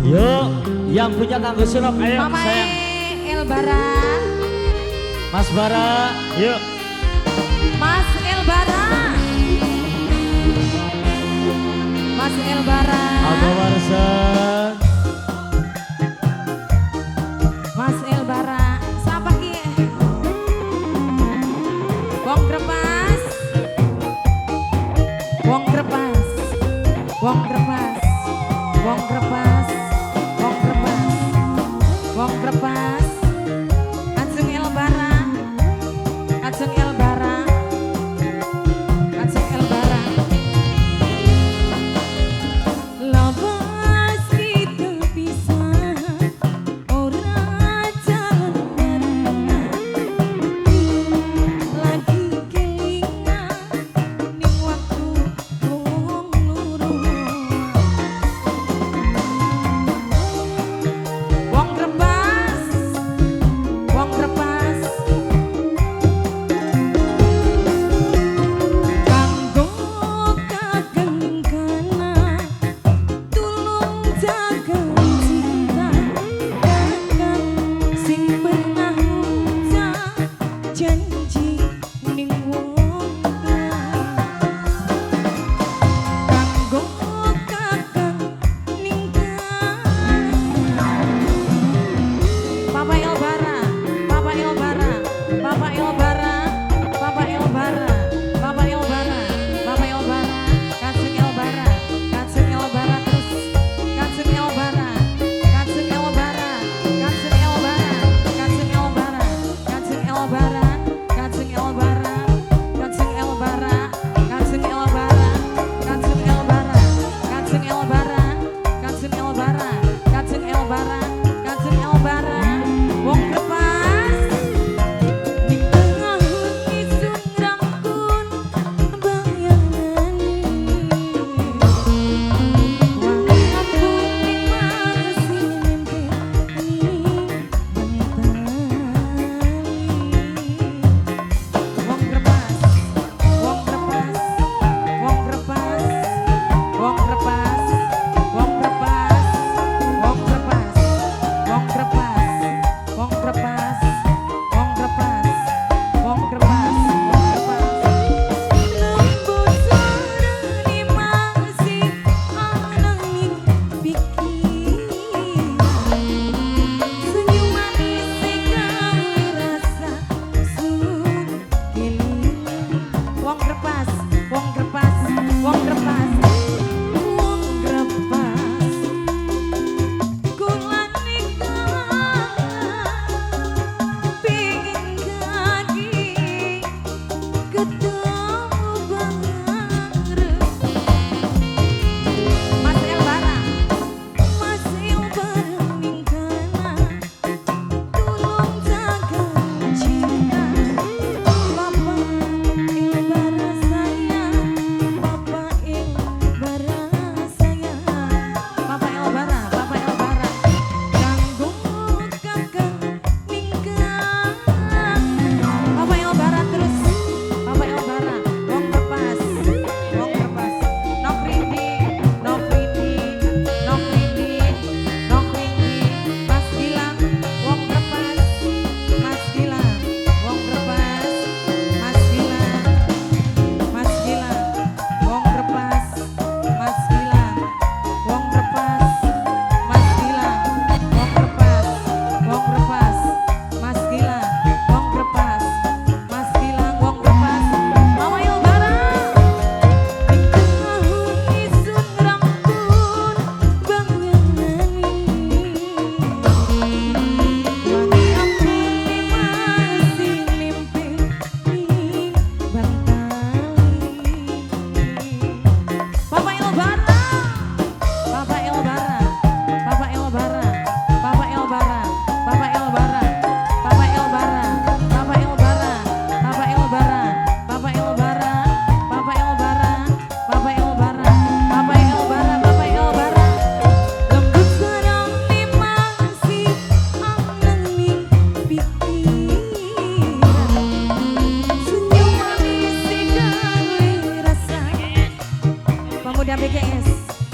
Yuk, yang punya kanggo sunop, ayo Mama sayang. Elbara, Mas Bara, yuk. Mas Elbara, Mas Elbara, Abah Warsan. Mas Elbara, siapa ki? Wong Grepas, Wong Grepas, Wong Grepas, Wong Grepas, Wong Grepas, Wong Grepas, Ajeng Elbara, Ajeng Elbara, Ajeng Elbara. Lawas kita bisa ora jalan lagi kelingan ning waktu wong loro.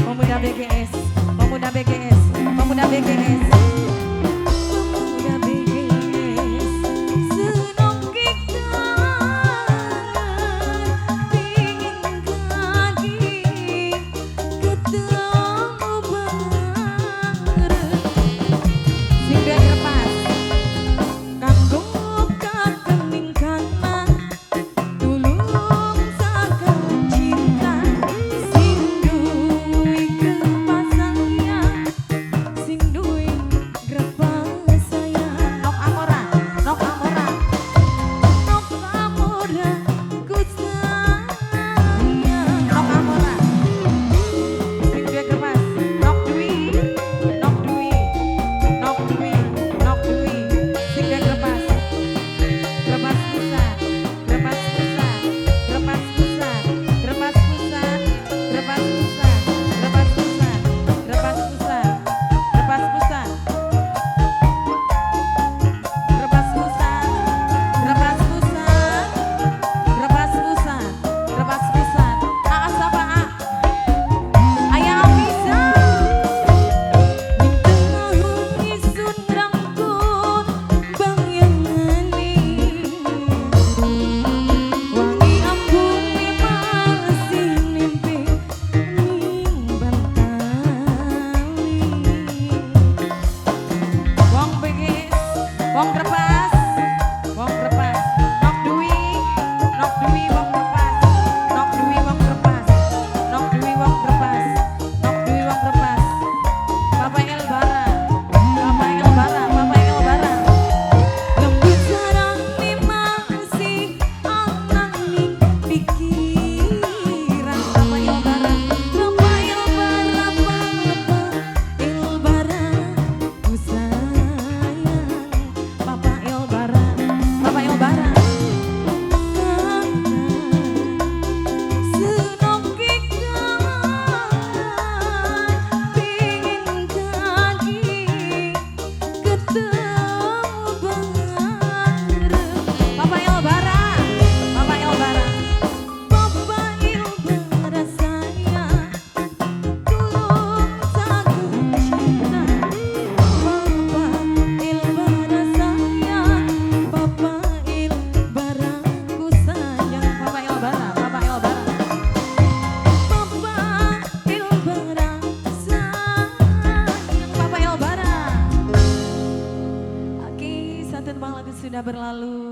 Pemuda BGS, pemuda BGS, pemuda BGS. Pemuda BGS, senang kita pingin lagi ketemu bareng. Sing dua kertas, kanggo kakeningkan mah tulung sakan cinta. Sing duwe kertas sayang, sing duwe kertas sayang. Nok amora, nok amora, nok amora ku sayang. Nok amora, sing duwe kertas, nok duwi, nok duwi, nok duwi, nok duwi, sing duwe kertas. Kertas pusat, kertas pusat, kertas pusat, kertas pusat, kertas pusat, kertas pusat, kertas pusat, kertas pusat, kertas pusat, kertas pusat, kertas pusat, kertas pusat. Aa siapa A? Ayah bisa. Tengah isun rangkut bayangane. Wangi ambune masih mimpi ning Bantali. Wong BGS, wong kertas, wong kertas. Nok duwi, wong kertas. Nok duwi wong kertas. Nok duwi wong kertas. Nok duwi wong kertas. Papa Elbara, Papa Elbara, Papa Elbara. Lembut sarang ni masih anang ning pikiran. Papa Elbara, Papa Elbara, Papa Elbara ku sayang. Papa Elbara, Papa Elbara. Senang kita pingin lagi ketemu bareng. Papa Elbara, Papa Elbara, Papa Elbara sayang, tulung saken cinta. Papa Elbara sayang, Papa Elbara ku sayang. Papa Elbara, Papa Elbara, Papa Elbara sayang, Papa Elbara. Oke, satu tembang lagu sudah berlalu.